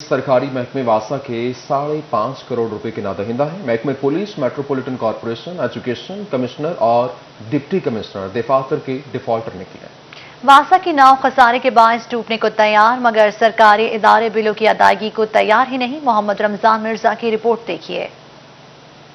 सरकारी महकमे वासा के 5.5 करोड़ रुपए के नादहिंदा हैं। महकमे police, metropolitan corporation, education commissioner और डिप्टी कमिश्नर दफातर के डिफॉल्टर निकले हैं। वासा की नाव खसारे के बायस टूटने को तैयार, मगर सरकारी इदारे बिलों की अदायगी को तैयार ही नहीं। मोहम्मद रमजान मिर्जा की रिपोर्ट देखिए।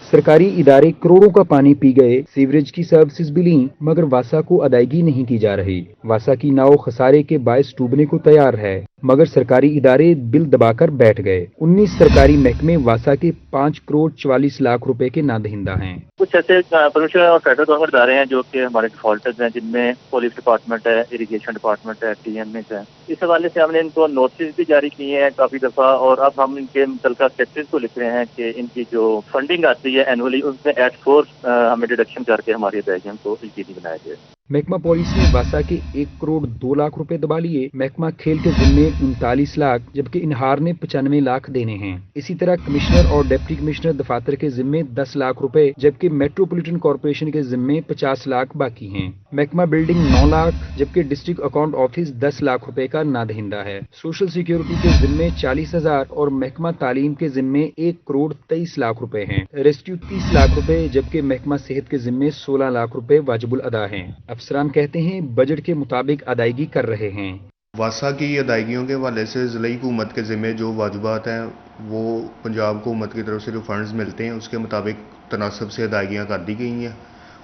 सरकारी इदारे करोड़ों का पानी पी गए, सीवरेज की सर्विसेज भी लीं, मगर वासा को अदायगी नहीं की जा रही। वासा की नाव खसारे के बायस डूबने को तैयार है, मगर सरकारी इदारे बिल दबाकर बैठ गए। 19 सरकारी महकमे वासा के 5 करोड़ 44 लाख रुपए के नादहिंदा हैं। कुछ ऐसे प्रोविंशियल और फेडरल गवर्नमेंट इदारे हैं जो कि हमारे डिफॉल्टर्स हैं, जिनमें पुलिस डिपार्टमेंट है, इरिगेशन डिपार्टमेंट है, टीएमएस है। इस हवाले से हमने इनको नोटिस भी जारी किए हैं काफी दफा, और अब हम इनके मुतल्लिका सेक्टर्स को लिख रहे हैं कि इनकी जो फंडिंग आती है एनुअली, उसमें एट फोर्स हमें डिडक्शन करके हमारी अदायगियों को यकीनी बनाया जाए। महकमा पुलिस ने वासा के 1 करोड़ 2 लाख रुपए दबा लिए। महकमा खेल के जिम्मे 39 लाख, जबकि इनहार ने 95 लाख देने हैं। इसी तरह कमिश्नर और डिप्टी कमिश्नर दफातर के जिम्मे 10 लाख रुपए, जबकि मेट्रोपॉलिटन कॉरपोरेशन के जिम्मे 50 लाख बाकी हैं। महकमा बिल्डिंग 9 लाख, जबकि डिस्ट्रिक्ट अकाउंट ऑफिस 10 लाख रुपए का नादहिंदा है। सोशल सिक्योरिटी के जिम्मे 40,000 और महकमा तालीम के जिम्मे 1 करोड़ 23 लाख रुपए हैं। रेस्क्यू 30 लाख रुपए, जबकि महकमा सेहत के जिम्मे 16 लाख रुपए वाजिबुल अदा हैं। अफसरान कहते हैं बजट के मुताबिक अदायगी कर रहे हैं। वासा की अदायगियों के हवाले से ज़िले हुकूमत के ज़िम्मे जो वाजिबात हैं वो पंजाब हुकूमत की तरफ से जो फंड्स मिलते हैं उसके मुताबिक तनासब से अदायगियाँ कर दी गई हैं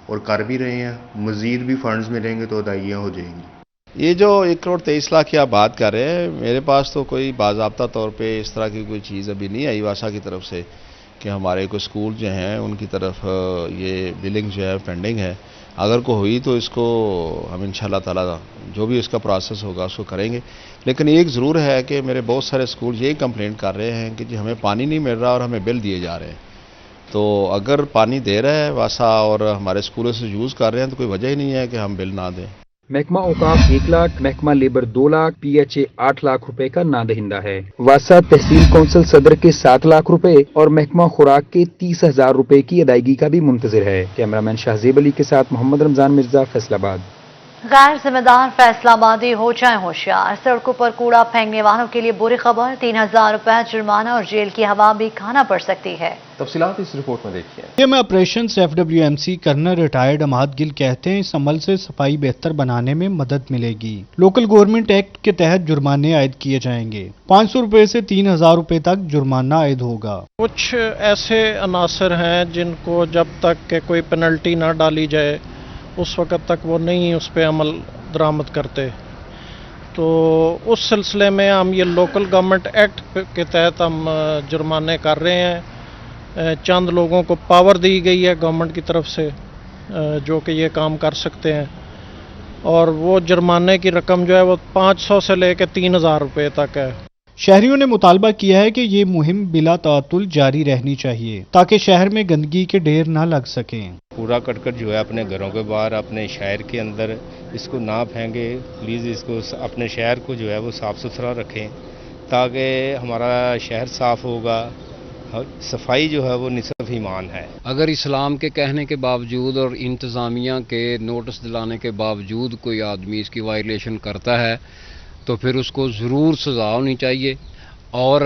और कर भी रहे हैं। मज़ीद भी फंड्स मिलेंगे तो अदायगियाँ हो जाएंगी। ये जो 1 करोड़ 23 लाख की आप बात कर रहे हैं, मेरे पास तो कोई बाज़ाब्ता तौर पे इस तरह की कोई चीज़ अभी नहीं आई वासा की तरफ से कि हमारे कोई स्कूल जो हैं उनकी तरफ ये बिलिंग जो है पेंडिंग है। अगर को हुई तो इसको हम इंशाल्लाह ताला जो भी इसका प्रोसेस होगा उसको करेंगे। लेकिन एक ज़रूर है कि मेरे बहुत सारे स्कूल यही कंप्लेंट कर रहे हैं कि जी हमें पानी नहीं मिल रहा और हमें बिल दिए जा रहे हैं। तो अगर पानी दे रहा है वासा और हमारे स्कूलों से यूज़ कर रहे हैं तो कोई वजह ही नहीं है कि हम बिल ना दें। महकमा औकाफ 1 लाख, महकमा लेबर 2 लाख, पीएचए 8 लाख रुपए का नादहिंदा है। वासा तहसील कौंसिल सदर के 7 लाख रुपए और महकमा खुराक के 30,000 रुपए की अदायगी का भी मुंतजिर है। कैमरामैन शाहजेब अली के साथ मोहम्मद रमजान मिर्जा, फैसलाबाद। गैर जिम्मेदार फैसलाबादी हो जाए होशियार। सड़कों पर कूड़ा फेंकने वालों के लिए बुरी खबर, 3,000 रुपए जुर्माना और जेल की हवा भी खाना पड़ सकती है। तफसीलात इस रिपोर्ट में देखिए। ये में operation FWMC colonel retired Amad Gill कहते हैं इस अमल से सफाई बेहतर बनाने में मदद मिलेगी। लोकल गवर्नमेंट एक्ट के तहत जुर्माने आयद किए जाएंगे। 500 रुपए से 3,000 रुपए तक जुर्माना आयद होगा। कुछ ऐसे अनासर हैं जिनको जब तक के कोई पेनल्टी ना डाली जाए उस वक़्त तक वो नहीं उस पर अमल दरामद करते। तो उस सिलसिले में हम ये लोकल गवर्नमेंट एक्ट के तहत हम जुर्माने कर रहे हैं। चंद लोगों को पावर दी गई है गवर्नमेंट की तरफ से जो कि ये काम कर सकते हैं, और वो जुर्माने की रकम जो है वो 500 से लेकर 3,000 रुपये तक है। शहरियों ने मुतालबा किया है कि ये मुहिम बिला तातुल जारी रहनी चाहिए ताकि शहर में गंदगी के ढेर ना लग सकें। कूड़ा करकट जो है अपने घरों के बाहर, अपने शहर के अंदर इसको ना फेंके। प्लीज़ इसको अपने शहर को जो है वो साफ़ सुथरा रखें ताकि हमारा शहर साफ़ होगा। सफाई जो है वो निसफ ईमान है। अगर इस्लाम के कहने के बावजूद और इंतज़ामिया के नोटिस दिलाने के बावजूद कोई आदमी इसकी वायलेशन करता है तो फिर उसको ज़रूर सज़ा होनी चाहिए। और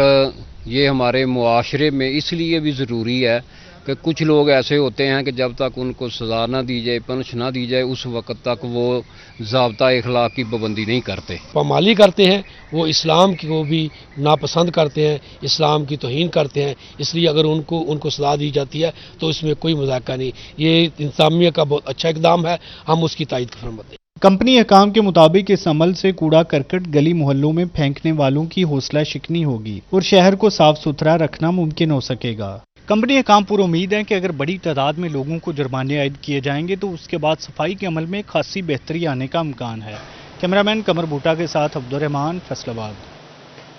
ये हमारे मुआशरे में इसलिए भी ज़रूरी है कि कुछ लोग ऐसे होते हैं कि जब तक उनको सज़ा ना दी जाए, पनिश ना दी जाए, उस वक़्त तक वो ज़ाब्ता इखलाक की पाबंदी नहीं करते, पामाली करते हैं। वो इस्लाम को भी नापसंद करते हैं, इस्लाम की तौहीन करते हैं। इसलिए अगर उनको सज़ा दी जाती है तो इसमें कोई मजाक नहीं। ये इंतज़ामिया का बहुत अच्छा इक़दाम है, हम उसकी तायद फरमाते हैं। कंपनी हकाम के मुताबिक इस अमल से कूड़ा करकट गली मोहल्लों में फेंकने वालों की हौसला शिकनी होगी और शहर को साफ सुथरा रखना मुमकिन हो सकेगा। कंपनी हकाम पूरी उम्मीद है कि अगर बड़ी तादाद में लोगों को जुर्माने आयद किए जाएंगे तो उसके बाद सफाई के अमल में खासी बेहतरी आने का इम्कान है। कैमरामैन कमर बूटा के साथ अब्दुर्रहमान, फैसलाबाद।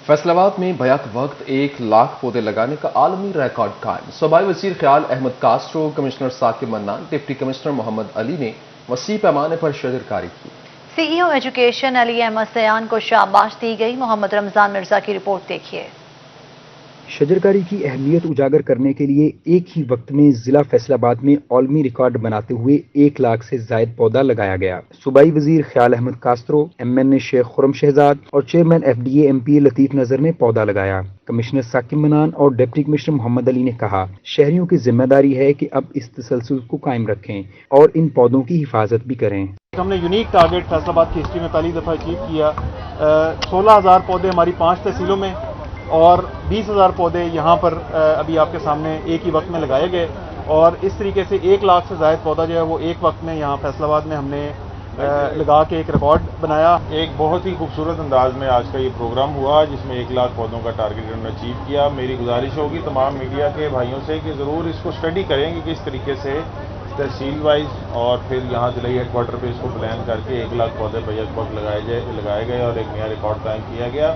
फैसलाबाद में बैक वक्त 1 लाख पौधे लगाने का आलमी रिकॉर्ड कायम। सूबाई वज़ीर Khayal Ahmad Kastro, commissioner Saqib Mannan, deputy commissioner Mohammad Ali ने वसी पैमाने पर शजरकारी की। CEO एजुकेशन अली अहमद सयान को शाबाश दी गई। मोहम्मद रमजान मिर्जा की रिपोर्ट देखिए। शजरकारी की अहमियत उजागर करने के लिए एक ही वक्त में जिला फैसलाबाद में आलमी रिकॉर्ड बनाते हुए 1 लाख से जायद पौधा लगाया गया। सूबाई वजीर ख्याल अहमद कास्त्रो, MNA शेख खुरम शहजाद और चेयरमैन FDA MP लतीफ नजर ने पौधा लगाया। कमिश्नर साकिब मनान और डिप्टी कमिश्नर मोहम्मद अली ने कहा, शहरियों की जिम्मेदारी है कि अब इस तसलसल को कायम रखें और इन पौधों की हिफाजत भी करें। हमने यूनिक टारगेट फैसलाबाद की हिस्ट्री में पहली दफ़ा अचीव किया। 16,000 पौधे हमारी 5 तहसीलों में और 20,000 पौधे यहाँ पर अभी आपके सामने एक ही वक्त में लगाए गए और इस तरीके से 1 लाख से ज़ायद पौधा जो है वो एक वक्त में यहाँ फैसलाबाद में हमने लगा के एक रिकॉर्ड बनाया। एक बहुत ही खूबसूरत अंदाज में आज का ये प्रोग्राम हुआ जिसमें 1 लाख पौधों का टारगेट उन्होंने अचीव किया। मेरी गुजारिश होगी तमाम मीडिया के भाइयों से कि ज़रूर इसको स्टडी करें कि किस तरीके से तहसील वाइज और फिर यहाँ जिला हेडक्वार्टर पे इसको प्लान करके 1 लाख पौधे बैक वक्त लगाए गए और एक नया रिकॉर्ड कायम किया गया।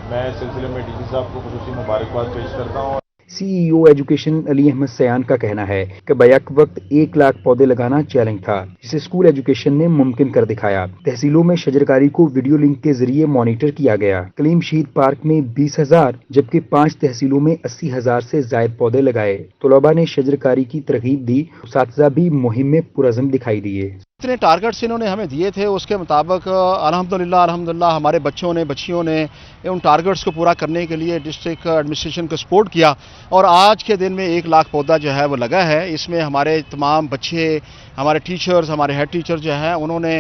मैं इस सिलसिले में DC साहब को खुसूसी मुबारकबाद पेश करता हूँ। CEO एजुकेशन अली अहमद सयान का कहना है कि बैक वक्त 1 लाख पौधे लगाना चैलेंज था, जिसे स्कूल एजुकेशन ने मुमकिन कर दिखाया। तहसीलों में शजरकारी को वीडियो लिंक के जरिए मॉनिटर किया गया। कलीम शहीद पार्क में 20,000 जबकि 5 तहसीलों में 80,000 से जायद पौधे लगाए। तलबा ने शजरकारी की तरगीब दी, उस्ताद भी मुहिम में पुरअज़्म दिखाई दिए। जितने टारगेट्स इन्होंने हमें दिए थे उसके मुताबिक अल्हम्दुलिल्लाह हमारे बच्चियों ने उन टारगेट्स को पूरा करने के लिए डिस्ट्रिक्ट एडमिनिस्ट्रेशन को सपोर्ट किया और आज के दिन में 1 लाख पौधा जो है वो लगा है। इसमें हमारे तमाम बच्चे, हमारे टीचर्स, हमारे हेड टीचर जो हैं उन्होंने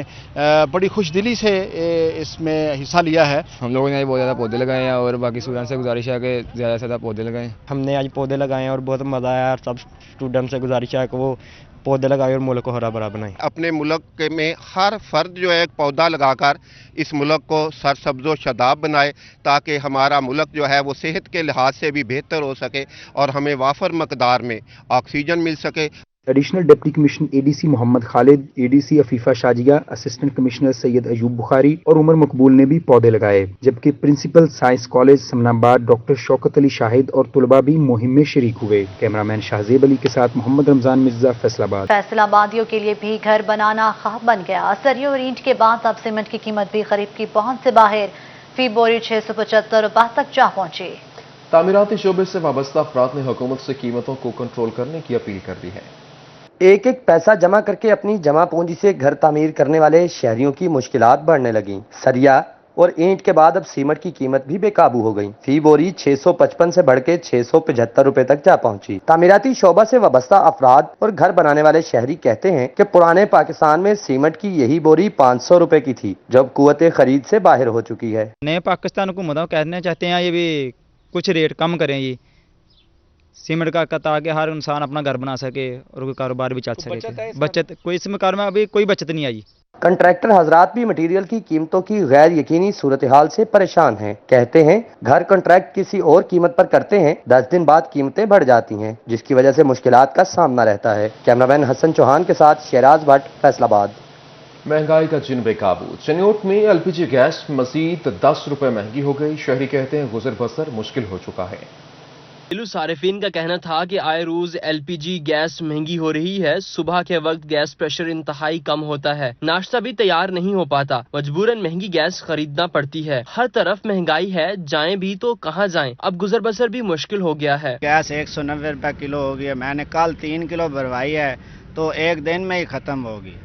बड़ी खुशदिली से इसमें हिस्सा लिया है। हम लोगों ने बहुत ज़्यादा पौधे लगाए हैं और बाकी स्टूडेंट से गुजारिश है कि ज़्यादा से ज़्यादा पौधे लगाएं। हमने आज पौधे लगाए और बहुत मज़ा आया और सब स्टूडेंट से गुजारिश है कि वो पौधे लगाए और मुल्क को हरा भरा बनाए। अपने मुल्क में हर फर्द जो है एक पौधा लगाकर इस मुल्क को सरसब्ज़ो शादाब बनाए ताकि हमारा मुल्क जो है वो सेहत के लिहाज से भी बेहतर हो सके और हमें वाफर मकदार में ऑक्सीजन मिल सके। Additional deputy commissioner ADC Mohammad Khalid, ADC Afifa Shazia, assistant commissioner Syed Ayub Bukhari और उमर मकबूल ने भी पौधे लगाए, जबकि principal science college Samanabad doctor Shaukat Ali Shahid और तुलबा भी मुहिम में शरीक हुए। कैमरामैन शाहजेब अली के साथ मोहम्मद रमजान मिर्जा, फैसलाबाद। फैसलाबादियों के लिए भी घर बनाना ख्वाब बन गया। सरियों और ईंट के बाद अब सीमेंट की कीमत भी खरीद की पहुंच से बाहर, फी बोरी 675 रुपये तक जा पहुंची। तामीराती शोबे से वाबस्ता अफराद ने हुकूमत से कीमतों को कंट्रोल करने की अपील कर दी है। एक एक पैसा जमा करके अपनी जमा पूंजी से घर तामीर करने वाले शहरियों की मुश्किलात बढ़ने लगी। सरिया और ईंट के बाद अब सीमेंट की कीमत भी बेकाबू हो गई। फी बोरी 655 से बढ़ के 675 रुपए तक जा पहुंची। तामीराती शोबा से वाबस्ता अफराद और घर बनाने वाले शहरी कहते हैं कि पुराने पाकिस्तान में सीमेंट की यही बोरी 500 रुपए की थी, जब कुव्वत खरीद से बाहर हो चुकी है। नए पाकिस्तान हुकूमतों कहना चाहते हैं ये भी कुछ रेट कम करें, ये सीमेंट का ताकि हर इंसान अपना घर बना सके और कोई कारोबार भी चल सके। बचत कोई इसमें कार में अभी कोई बचत नहीं आई। कंट्रैक्टर हजरात भी मटेरियल की कीमतों की गैर यकीनी सूरत हाल से परेशान हैं। कहते हैं घर कॉन्ट्रैक्ट किसी और कीमत पर करते हैं, 10 दिन बाद कीमतें बढ़ जाती हैं, जिसकी वजह से मुश्किलात का सामना रहता है। कैमरामैन हसन चौहान के साथ शहराज भट्ट, फैसलाबाद। महंगाई का जिन बेकाबू। चनियोट में LPG गैस मजीद 10 रुपए महंगी हो गई। शहरी कहते हैं गुजर बसर मुश्किल हो चुका है। घरेलू सारिफिन का कहना था कि आए रोज LPG गैस महंगी हो रही है। सुबह के वक्त गैस प्रेशर इंतहाई कम होता है, नाश्ता भी तैयार नहीं हो पाता, मजबूरन महंगी गैस खरीदना पड़ती है। हर तरफ महंगाई है, जाएं भी तो कहां जाएं, अब गुजर बसर भी मुश्किल हो गया है। गैस 190 रुपए किलो हो गई है। मैंने कल 3 किलो भरवाई है तो एक दिन में ही खत्म होगी,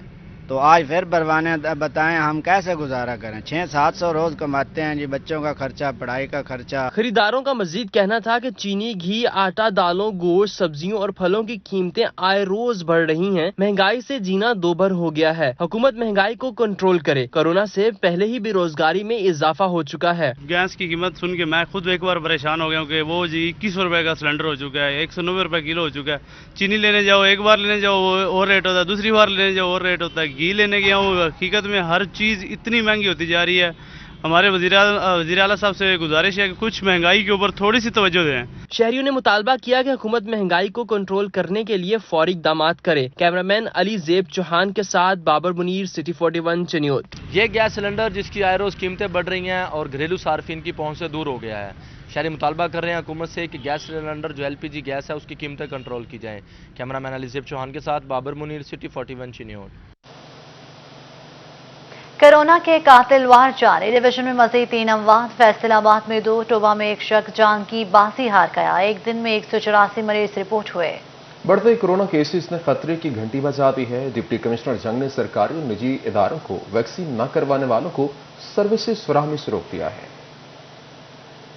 तो आज फिर भरवाने बताएं हम कैसे गुजारा करें। 600-700 रोज कमाते हैं जी, बच्चों का खर्चा, पढ़ाई का खर्चा। खरीदारों का मजीद कहना था कि चीनी, घी, आटा, दालों, गोश्त, सब्जियों और फलों की कीमतें आए रोज बढ़ रही हैं। महंगाई से जीना दोभर हो गया है। हुकूमत महंगाई को कंट्रोल करे। कोरोना से पहले ही बेरोजगारी में इजाफा हो चुका है। गैस की कीमत सुन के मैं खुद एक बार परेशान हो गया हूँ कि वो जी 2100 रुपए का सिलेंडर हो चुका है, 190 रुपए किलो हो चुका है। चीनी लेने जाओ, एक बार लेने जाओ और रेट होता है, दूसरी बार लेने जाओ और रेट होता है। घी लेने गया हूँ, हकीकत में हर चीज़ इतनी महंगी होती जा रही है। हमारे वज़ीर आला साहब से गुजारिश है कि कुछ महंगाई के ऊपर थोड़ी सी तवज्जो दें। शहरियों ने मुतालबा किया कि हुकूमत महंगाई को कंट्रोल करने के लिए फौरी इक़दामात करे। कैमरामैन अली ज़ेब चौहान के साथ बाबर मुनीर, सिटी 41, चनियोट। ये गैस सिलेंडर जिसकी आए रोज कीमतें बढ़ रही हैं और घरेलू सार्फिन की पहुंच से दूर हो गया है। शहरी मुतालबा कर रहे हैं हुकूमत से कि गैस सिलेंडर जो LPG गैस है उसकी कीमतें कंट्रोल की जाएँ। कैमरामैन अली ज़ेब चौहान के साथ Babar Munir, city 41, Chiniot. Corona corona के कातिल वार जारी, डिवीजन में मजीद 3 अमवात, फैसलाबाद में 2, टोबा में एक शख्स जान की बाजी हार गया। एक दिन में 184 मरीज रिपोर्ट हुए। बढ़ते कोरोना केसेस ने खतरे की घंटी बजा दी है। डिप्टी कमिश्नर जंग ने सरकारी और निजी इदारों को वैक्सीन न करवाने वालों को सर्विसेज फराहमी से रोक दिया है।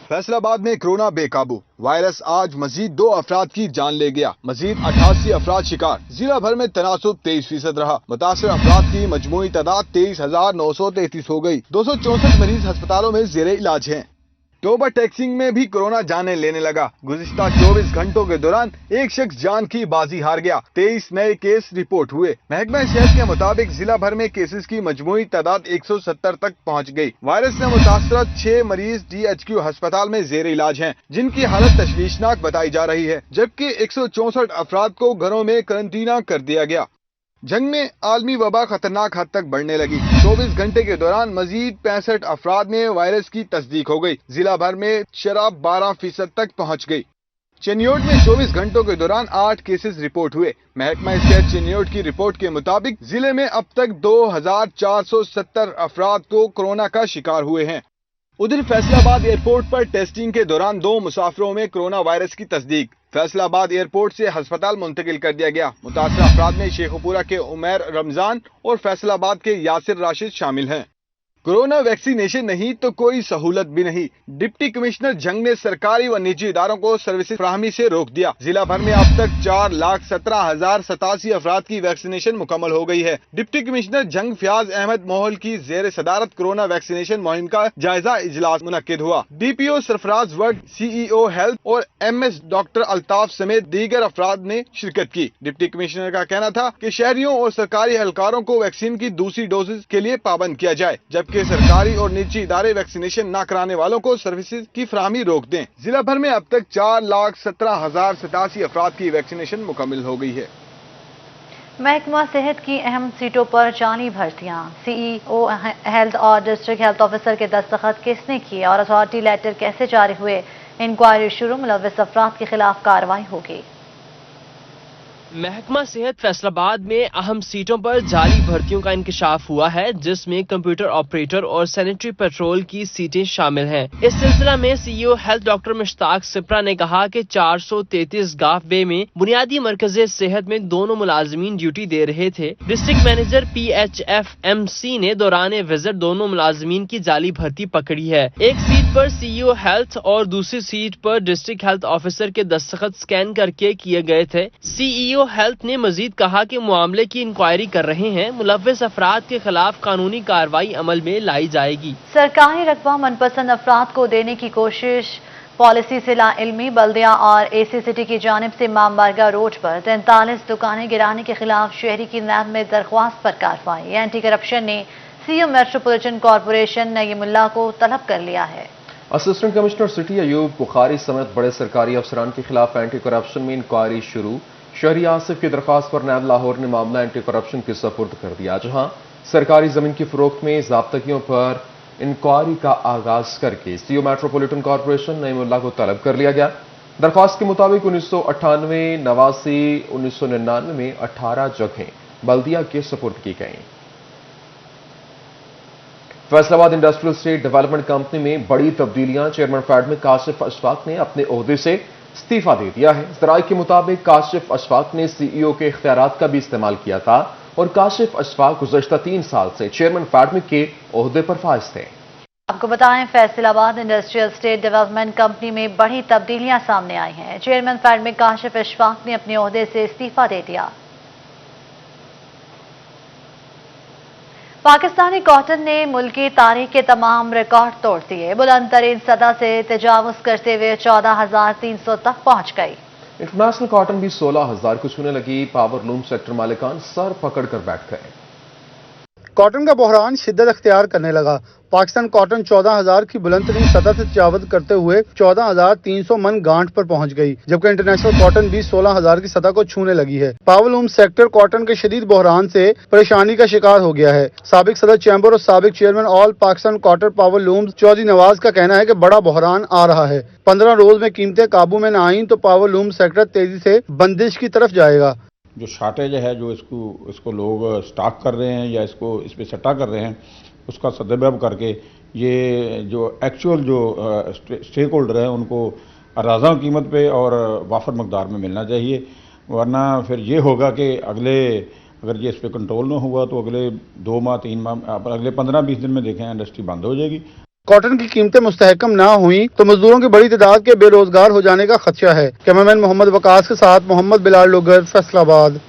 फैसलाबाद में कोरोना बेकाबू, वायरस आज मजीद 2 अफराद की जान ले गया, मजीद 88 अफराद शिकार। जिला भर में तनासुब 23% रहा। मुतासर अफराद की मजमूई तादाद 23,933 हो गई। 264 मरीज अस्पतालों में जेरे इलाज हैं। टोबा टैक्सिंग में भी कोरोना जाने लेने लगा। गुज़िश्ता 24 घंटों के दौरान एक शख्स जान की बाजी हार गया। 23 नए केस रिपोर्ट हुए। महकमा सेहत के मुताबिक जिला भर में केसेस की मजमूई तादाद 170 तक पहुंच गई। वायरस से मुतासर 6 मरीज DHQ अस्पताल में जेर इलाज हैं, जिनकी हालत तशवीशनाक बताई जा रही है, जबकि 164 अफराद को घरों में क्वारंटीना कर दिया गया। जंग में आलमी वबा खतरनाक हद तक बढ़ने लगी। 24 घंटे के दौरान मजीद 65 अफराद में वायरस की तस्दीक हो गई। जिला भर में शराब 12% तक पहुंच गई। चिन्योट में 24 घंटों के दौरान 8 केसेस रिपोर्ट हुए। महकमा सेहत चिन्योट की रिपोर्ट के मुताबिक जिले में अब तक 2470 अफराद को कोरोना का शिकार हुए हैं। उधर फैसलाबाद एयरपोर्ट पर टेस्टिंग के दौरान 2 मुसाफिरों में कोरोना वायरस की तस्दीक। फैसलाबाद एयरपोर्ट से अस्पताल मुंतकिल कर दिया गया। मुतासर अफराद में शेखुपुरा के उमैर रमजान और फैसलाबाद के यासिर राशिद शामिल हैं। कोरोना वैक्सीनेशन नहीं तो कोई सहूलत भी नहीं। डिप्टी कमिश्नर जंग ने सरकारी व निजी इदारों को सर्विसेज फराहमी से रोक दिया। जिला भर में अब तक 4,17,087 अफराद की वैक्सीनेशन मुकम्मल हो गई है। डिप्टी कमिश्नर जंग फयाज अहमद मोहल की जेर सदारत कोरोना वैक्सीनेशन मुहिम का जायजा इजलास मुनक्किद हुआ। DPO सरफराज वर्ग, CEO हेल्थ और MS डॉक्टर अल्ताफ समेत दीगर अफराद ने शिरकत की। डिप्टी कमिश्नर का कहना था कि शहरियों और सरकारी एहलकारों को वैक्सीन की दूसरी डोजेज के लिए पाबंद किया जाए, जबकि सरकारी और निजी इदारे वैक्सीनेशन न कराने वालों को सर्विसेज की फराहमी रोक दें। जिला भर में अब तक 4,17,087 अफराद की वैक्सीनेशन मुकम्मल हो गई है। महकमा सेहत की अहम सीटों पर जाली भर्तियां, CEO हेल्थ और डिस्ट्रिक्ट हेल्थ ऑफिसर के दस्तखत किसने किए और अथॉरिटी लेटर कैसे जारी हुए, इंक्वायरी शुरू, मुलव्विस अफराद के खिलाफ कार्रवाई होगी। महकमा सेहत फैसलाबाद में अहम सीटों पर जाली भर्तियों का इंकशाफ हुआ है, जिसमें कंप्यूटर ऑपरेटर और सैनिटरी पेट्रोल की सीटें शामिल हैं। इस सिलसिला में CEO health doctor Mushtaq Shipra ने कहा कि 433 गाफ बे में बुनियादी मरकज सेहत में दोनों मुलाजमीन ड्यूटी दे रहे थे। डिस्ट्रिक्ट मैनेजर PHFMC ने दौरान विजिट दोनों मुलाजमीन की जाली भर्ती पकड़ी है। एक सीट पर CEO हेल्थ और दूसरी सीट पर डिस्ट्रिक्ट हेल्थ ऑफिसर के दस्तखत स्कैन करके किए गए थे। CEO हेल्थ ने मजीद कहा कि मामले की इंक्वायरी कर रहे हैं, मुलव्विस अफराद के खिलाफ कानूनी कार्रवाई अमल में लाई जाएगी। सरकारी रकबा मनपसंद अफराद को देने की कोशिश, पॉलिसी से लाइल्मी, बल्दिया और AC सिटी की जानिब से मामबारगा रोड पर 43 दुकानें गिराने के खिलाफ शहरी की नैब में दरख्वास्त पर कार्रवाई। एंटी करप्शन ने CEO मेट्रोपॉलिटन कॉरपोरेशन नईमुल्लाह को तलब कर लिया है। Assistant commissioner city Ayub Bukhari समेत बड़े सरकारी अफसरान के खिलाफ एंटी करप्शन में इंक्वायरी शुरू। शहरी आसिफ की दरख्वास्त पर नैब लाहौर ने मामला एंटी करप्शन के सपुर्द कर दिया, जहां सरकारी जमीन की फरोख्त में ज़ाब्तगियों पर इंक्वायरी का आगाज करके CEO मेट्रोपॉलिटन कॉरपोरेशन नईमुल्लाह को तलब कर लिया गया। दरख्वास्त के मुताबिक 1998, 89, 1999 में 18 जगहें बल्दिया के सपुर्द की गई। Faisalabad industrial state development company में बड़ी तब्दीलियां, चेयरमैन फैडमिक काशिफ अशफाक ने अपने ओहदे से इस्तीफा दे दिया है। ज़राए के मुताबिक काशिफ अशफाक ने CEO के इख्तियारात का भी इस्तेमाल किया था और काशिफ अशफाक गुज़श्ता 3 साल से चेयरमैन फैडमिक के ओहदे पर फाइज थे। आपको बताएं, Faisalabad industrial state development company में बड़ी तब्दीलियां सामने आई हैं। चेयरमैन फैडमिक काशिफ अशफाक ने अपने ओहदे से इस्तीफा दे दिया। पाकिस्तानी कॉटन ने मुल्की तारीख के तमाम रिकॉर्ड तोड़ दिए। बुलंद तरीन सतह से तजावुज करते हुए 14,300 तक पहुंच गई। इंटरनेशनल कॉटन भी 16,000 को छूने लगी। पावर लूम सेक्टर मालिकान सर पकड़ कर बैठ गए। कॉटन का बहरान शिद्दत अख्तियार करने लगा। पाकिस्तान कॉटन 14,000 की बुलंद तरीन सतह से तजावुज करते हुए 14,300 मन गांठ पर पहुंच गई, जबकि इंटरनेशनल कॉटन भी 16,000 की सतह को छूने लगी है। पावरलूम सेक्टर कॉटन के शदीद बहरान से परेशानी का शिकार हो गया है। साबिक सदर चैम्बर और साबिक chairman all Pakistan cotton powerloom Chaudhry Nawaz का कहना है कि बड़ा बहरान आ रहा है। 15 रोज में कीमतें काबू में न आईं तो पावरलूम सेक्टर तेजी से बंदिश की तरफ जाएगा। जो शार्टेज है, जो इसको लोग स्टॉक कर रहे हैं या इस पे सट्टा कर रहे हैं, اس کا सदुपयोग करके ये जो एक्चुअल जो स्टेक होल्डर है उनको राज़ा कीमत पे और वाफर मकदार में मिलना चाहिए, वरना फिर ये होगा कि अगर ये इस पर कंट्रोल न हुआ तो अगले 2 माह 3 माह अगले 15-20 दिन में देखें इंडस्ट्री बंद हो जाएगी। कॉटन की कीमतें मुस्तहकम ना हुई तो मजदूरों की बड़ी तादाद के बेरोजगार हो जाने का खदशा है। कैमरामैन मोहम्मद वकास के साथ मोहम्मद बिलाल लोगर, फैसलाबाद।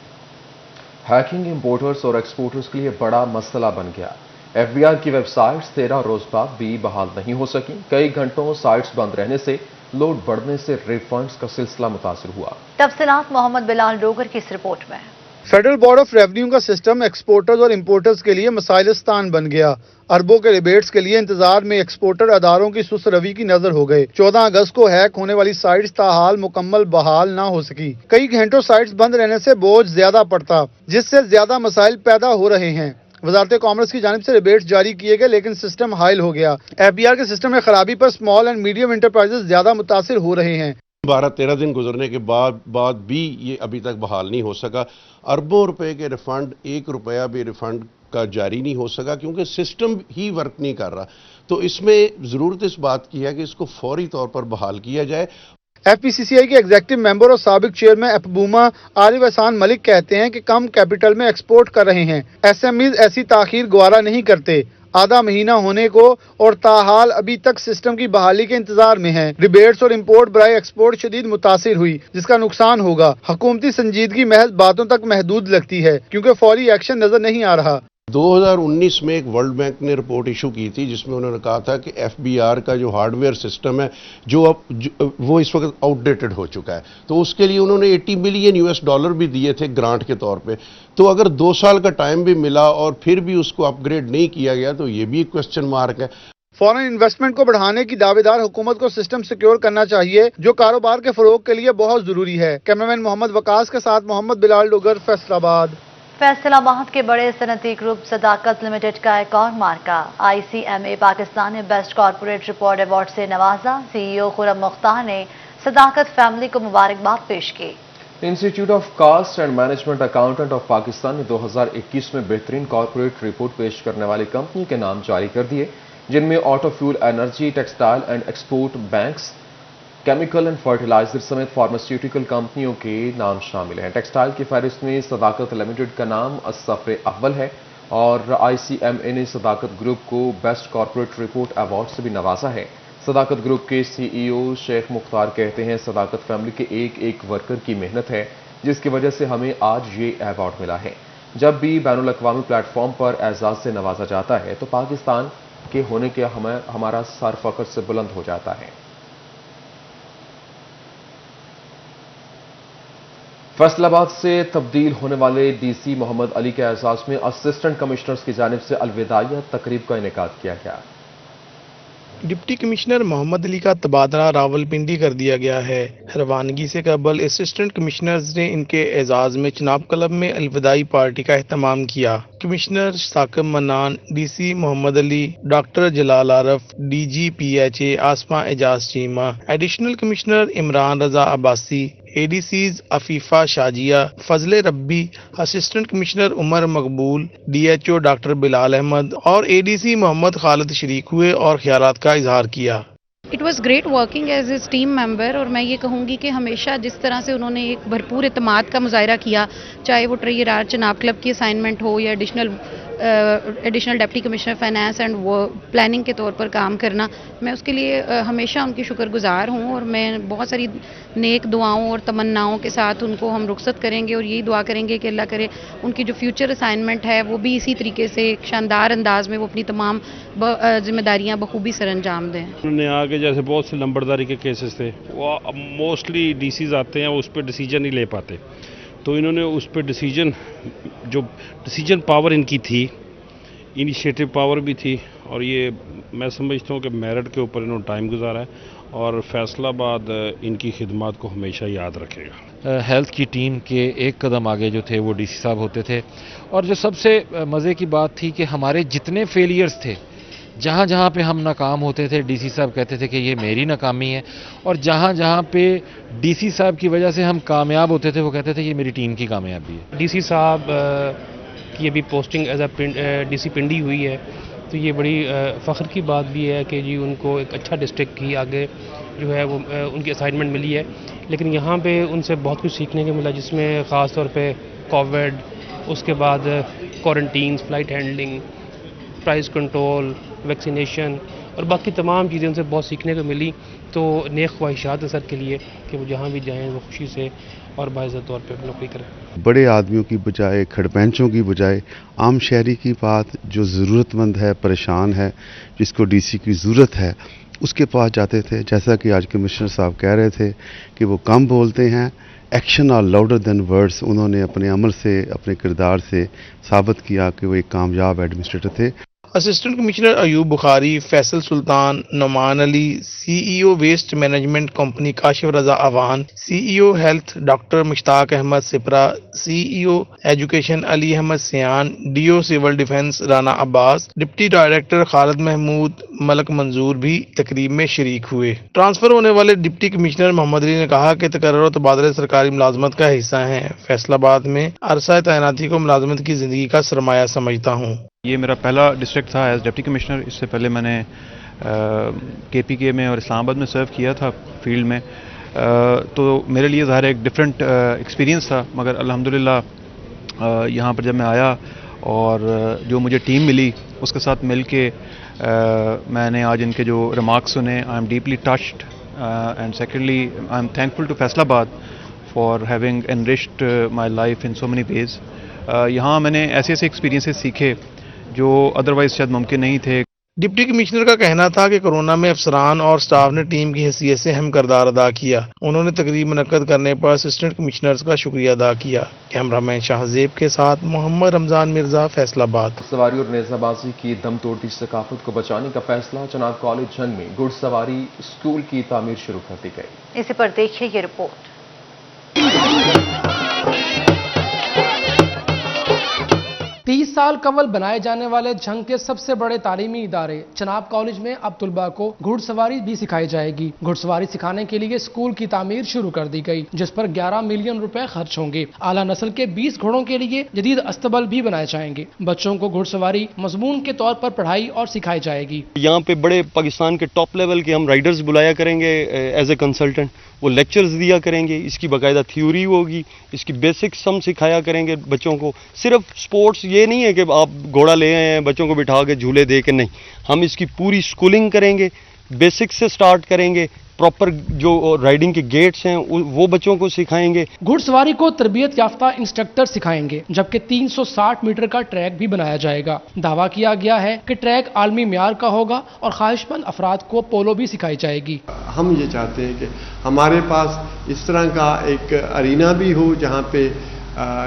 हैकिंग इंपोर्टर्स और एक्सपोर्टर्स के लिए बड़ा मसला बन गया। एफबीआर की वेबसाइट्स 13 रोज बाद भी बहाल नहीं हो सकी। कई घंटों साइट्स बंद रहने से लोड बढ़ने से रिफंड्स का सिलसिला मुतासिर हुआ। तफसीलात मोहम्मद बिलाल डोगर की इस रिपोर्ट में। फेडरल बोर्ड ऑफ रेवेन्यू का सिस्टम एक्सपोर्टर्स और इंपोर्टर्स के लिए मसाइलिस्तान बन गया। अरबों के रिबेट्स के लिए इंतजार में एक्सपोर्टर अदारों की सुस्त रवि की नजर हो गए। 14 अगस्त को हैक होने वाली साइट्स ताहाल मुकम्मल बहाल ना हो सकी। कई घंटों साइट्स बंद रहने से बोझ ज्यादा पड़ता, जिससे ज्यादा मसाइल पैदा हो रहे हैं। वजारत कॉमर्स की जानिब से रिबेट्स जारी किए गए, लेकिन सिस्टम हाइल हो गया। एफबीआर के सिस्टम में खराबी पर स्मॉल एंड मीडियम इंटरप्राइजेस ज्यादा मुतासिर हो रहे हैं। 12-13 दिन गुजरने के बाद भी ये अभी तक बहाल नहीं हो सका। अरबों रुपए के रिफंड, 1 रुपया भी रिफंड का जारी नहीं हो सका, क्योंकि सिस्टम ही वर्क नहीं कर रहा। तो इसमें ज़रूरत इस बात की है कि इसको फौरी तौर पर बहाल किया जाए। एफपीसीसीआई के एग्जीक्यूटिव मेंबर और साबिक चेयरमैन एफबूमा आरिफ एहसान मलिक कहते हैं कि कम कैपिटल में एक्सपोर्ट कर रहे हैं। एसएमईज ऐसी ताखीर गवारा नहीं करते। आधा महीना होने को और ताहाल अभी तक सिस्टम की बहाली के इंतजार में है। रिबेट्स और इंपोर्ट बराए एक्सपोर्ट शदीद मुतासिर हुई, जिसका नुकसान होगा। हुकूमती संजीदगी महज बातों तक महदूद लगती है, क्योंकि फौरी एक्शन नजर नहीं आ रहा। 2019 में एक वर्ल्ड बैंक ने रिपोर्ट इशू की थी, जिसमें उन्होंने कहा था कि एफबीआर का जो हार्डवेयर सिस्टम है वो इस वक्त आउटडेटेड हो चुका है। तो उसके लिए उन्होंने $80 मिलियन भी दिए थे ग्रांट के तौर पे। तो अगर 2 साल का टाइम भी मिला और फिर भी उसको अपग्रेड नहीं किया गया तो ये भी एक क्वेश्चन मार्क है। फॉरेन इन्वेस्टमेंट को बढ़ाने की दावेदार हुकूमत को सिस्टम सिक्योर करना चाहिए, जो कारोबार के फरोग के लिए बहुत जरूरी है। कैमरामैन मोहम्मद वकास के साथ मोहम्मद बिलाल डोगर, फैसलाबाद। फैसलाबाद के बड़े सनती ग्रुप सदाकत लिमिटेड का एक और मार्का। ICMA पाकिस्तान ने बेस्ट कॉर्पोरेट रिपोर्ट अवार्ड से नवाजा। CEO खुरम मुख्तार ने सदाकत फैमिली को मुबारकबाद पेश की। Institute of cost and management accountant of Pakistan ने 2021 में बेहतरीन कॉर्पोरेट रिपोर्ट पेश करने वाली कंपनी के नाम जारी कर दिए, जिनमें auto fuel, energy, textile and export, banks, chemical and fertiliser समेत फार्मास्यूटिकल कंपनियों के नाम शामिल हैं। टेक्सटाइल की फहरिस्त में सदाकत लिमिटेड का नाम सफ़े अव्वल है और ICMA ने सदाकत ग्रुप को बेस्ट कॉर्पोरेट रिपोर्ट अवार्ड से भी नवाजा है। सदाकत ग्रुप के CEO शेख मुख्तार कहते हैं, सदाकत फैमिली के एक वर्कर की मेहनत है जिसकी वजह से हमें आज ये अवार्ड मिला है। जब भी बैनुल अक़वामी प्लेटफॉर्म पर एजाज से नवाजा जाता है तो पाकिस्तान के होने के हमारा सर फख्र से बुलंद हो जाता है। फैसलाबाद से तब्दील होने वाले DC मोहम्मद अली के एजाज में असिस्टेंट कमिश्नर्स की जानिब से अलविदाइया तकरीब का इनेकाद किया गया। डिप्टी कमिश्नर मोहम्मद अली का तबादला रावलपिंडी कर दिया गया है। रवानगी से कबल असिस्टेंट कमिश्नर्स ने इनके एजाज में चनाब क्लब में अलविदाई पार्टी का एहतमाम किया। Commissioner Saqib Mannan, DC Mohammad Ali, doctor Jalal Arif, DG PHA Asma Ejaz Cheema, additional commissioner Imran Raza Abbasi, ADCs Afifa Shazia, Fazle Rabbi, assistant commissioner Umar मकबूल, DHO डॉक्टर बिलाल अहमद और ADC मोहम्मद खालिद शरीक हुए और ख्यालात का इजहार किया। It was great working as a team member, और मैं ये कहूँगी कि हमेशा जिस तरह से उन्होंने एक भरपूर एतमाद का मुजाहरा किया, चाहे वो ट्रेजरर चनाब क्लब की असाइनमेंट हो या additional deputy commissioner finance and वो प्लानिंग के तौर पर काम करना, मैं उसके लिए हमेशा उनकी शुक्रगुजार हूँ। और मैं बहुत सारी नेक दुआओं और तमन्नाओं के साथ उनको हम रुखसत करेंगे और यही दुआ करेंगे कि अल्लाह करे उनकी जो फ्यूचर असाइनमेंट है वो भी इसी तरीके से एक शानदार अंदाज में वो अपनी तमाम जिम्मेदारियाँ बखूबी सर अंजाम दें। उन्होंने आगे जैसे बहुत से लंबरदारी के केसेस थे, वो मोस्टली DCs आते हैं, उस पर डिसीजन नहीं ले पाते, तो इन्होंने उस पर डिसीजन पावर इनकी थी, इनिशिएटिव पावर भी थी, और ये मैं समझता हूँ कि मेरिट के ऊपर इन्होंने टाइम गुजारा है और फैसलाबाद इनकी खिदमत को हमेशा याद रखेगा। हेल्थ की टीम के एक कदम आगे जो थे वो DC साहब होते थे, और जो सबसे मज़े की बात थी कि हमारे जितने फेलियर्स थे, जहाँ जहाँ पे हम नाकाम होते थे, DC साहब कहते थे कि ये मेरी नाकामी है, और जहाँ जहाँ पे DC साहब की वजह से हम कामयाब होते थे वो कहते थे ये मेरी टीम की कामयाबी है। DC साहब की अभी पोस्टिंग एज DC पिंडी हुई है, تو یہ بڑی فخر کی بات بھی ہے کہ جی ان کو ایک اچھا ڈسٹرکٹ کی آگے جو ہے وہ ان کی اسائنمنٹ ملی ہے، لیکن یہاں پہ ان سے بہت کچھ سیکھنے کو ملا، جس میں خاص طور پہ کووڈ، اس کے بعد quarantines, flight handling, price control, vaccination اور باقی تمام چیزیں ان سے بہت سیکھنے کو ملی۔ تو نیک خواہشات ہیں سر کے لیے کہ وہ جہاں بھی جائیں وہ خوشی سے اور باعزت طور پہ نوکری کریں۔ بڑے آدمیوں کی بجائے، کھڑپینچوں کی بجائے عام شہری کی بات، جو ضرورت مند ہے، پریشان ہے، جس کو ڈی سی کی ضرورت ہے، اس کے پاس جاتے تھے۔ جیسا کہ آج کمشنر صاحب کہہ رہے تھے کہ وہ کم بولتے ہیں، action are louder than words. انہوں نے اپنے عمل سے، اپنے کردار سے ثابت کیا کہ وہ ایک کامیاب ایڈمنسٹریٹر تھے۔ Assistant commissioner Ayub Bukhari, Faisal Sultan, Noman Ali, C E O waste management company Kashif Raza Awan, C E O health doctor Mushtaq Ahmad Supra, C E O education Ali Ahmad Sayan, D O civil defence Rana Abbas, deputy director Khalid Mahmood, Malik Manzoor بھی تقریب میں شریک ہوئے۔ ٹرانسفر ہونے والے ڈپٹی کمشنر محمد علی نے کہا کہ تقرر و تبادلے سرکاری ملازمت کا حصہ ہیں۔ فیصل آباد میں عرصہ تعیناتی کو ملازمت کی زندگی کا سرمایہ سمجھتا ہوں۔ یہ میرا پہلا ڈسٹرکٹ تھا ایز ڈپٹی کمشنر۔ اس سے پہلے میں نے کے پی کے میں اور اسلام آباد میں سرو کیا تھا فیلڈ میں، تو میرے لیے ظاہر ایک ڈفرینٹ ایکسپیرینس تھا، مگر الحمدللہ یہاں پر جب میں آیا اور جو مجھے ٹیم ملی اس کے ساتھ مل کے میں نے آج ان کے جو ریمارکس سنے، I am deeply touched and secondly I am thankful to Faisalabad for having enriched my life in so many ways. یہاں میں نے ایسے ایسے ایکسپیرینسز سیکھے جو ادروائز شاید ممکن نہیں تھے۔ ڈپٹی کمشنر کا کہنا تھا کہ کورونا میں افسران اور سٹاف نے ٹیم کی حیثیت سے اہم کردار ادا کیا۔ انہوں نے تقریب منعقد کرنے پر اسسٹنٹ کمشنرز کا شکریہ ادا کیا۔ کیمرہ مین شاہزیب کے ساتھ محمد رمضان مرزا، فیصل آباد۔ سواری اور نیزہ بازی کی دم توڑتی ثقافت کو بچانے کا فیصلہ۔ چناب کالج جنگ میں گھڑ سواری اسکول کی تعمیر شروع کر دی گئی۔ اسی پر دیکھیے یہ رپورٹ۔ 30 سال قبل بنائے جانے والے جھنگ کے سب سے بڑے تعلیمی ادارے چناب کالج میں اب طلباء کو گھڑ سواری بھی سکھائی جائے گی۔ گھڑ سواری سکھانے کے لیے اسکول کی تعمیر شروع کر دی گئی، جس پر 11 ملین روپے خرچ ہوں گے۔ اعلیٰ نسل کے 20 گھوڑوں کے لیے جدید استبل بھی بنائے جائیں گے۔ بچوں کو گھڑ سواری مضمون کے طور پر پڑھائی اور سکھائی جائے گی۔ یہاں پہ بڑے پاکستان کے ٹاپ لیول کے ہم رائڈرز بلایا کریں گے ایز اے کنسلٹنٹ، وہ لیکچرز دیا کریں گے، اس کی باقاعدہ تھیوری ہوگی، اس کی بیسکس ہم سکھایا کریں گے بچوں کو۔ صرف سپورٹس یہ نہیں ہے کہ آپ گھوڑا لے آئے ہیں بچوں کو بٹھا کے جھولے دے کے، نہیں، ہم اس کی پوری سکولنگ کریں گے، بیسک سے سٹارٹ کریں گے، پراپر جو رائڈنگ کے گیٹس ہیں وہ بچوں کو سکھائیں گے۔ گھڑ سواری کو تربیت یافتہ انسٹرکٹر سکھائیں گے، جبکہ 360 میٹر کا ٹریک بھی بنایا جائے گا۔ دعویٰ کیا گیا ہے کہ ٹریک عالمی معیار کا ہوگا اور خواہش مند افراد کو پولو بھی سکھائی جائے گی۔ ہم یہ چاہتے ہیں کہ ہمارے پاس اس طرح کا ایک ارینا بھی ہو جہاں پہ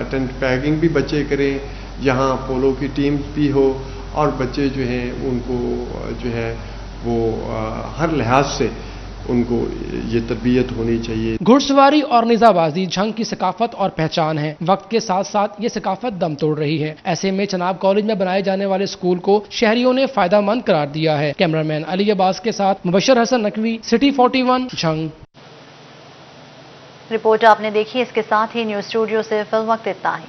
ٹینٹ پیکنگ بھی بچے کریں، جہاں پولو کی ٹیم بھی ہو، اور بچے جو ہیں ان کو جو ہے وہ ہر لحاظ سے ان کو یہ تربیت ہونی چاہیے۔ گھڑ سواری اور نیزہ بازی جھنگ کی ثقافت اور پہچان ہے۔ وقت کے ساتھ ساتھ یہ ثقافت دم توڑ رہی ہے۔ ایسے میں چناب کالج میں بنائے جانے والے اسکول کو شہریوں نے فائدہ مند قرار دیا ہے۔ کیمرہ مین علی عباس کے ساتھ مبشر حسن نقوی، سٹی 41 جھنگ۔ رپورٹ آپ نے دیکھی، اس کے ساتھ ہی نیوز اسٹوڈیو سے فی الوقت اتنا ہی۔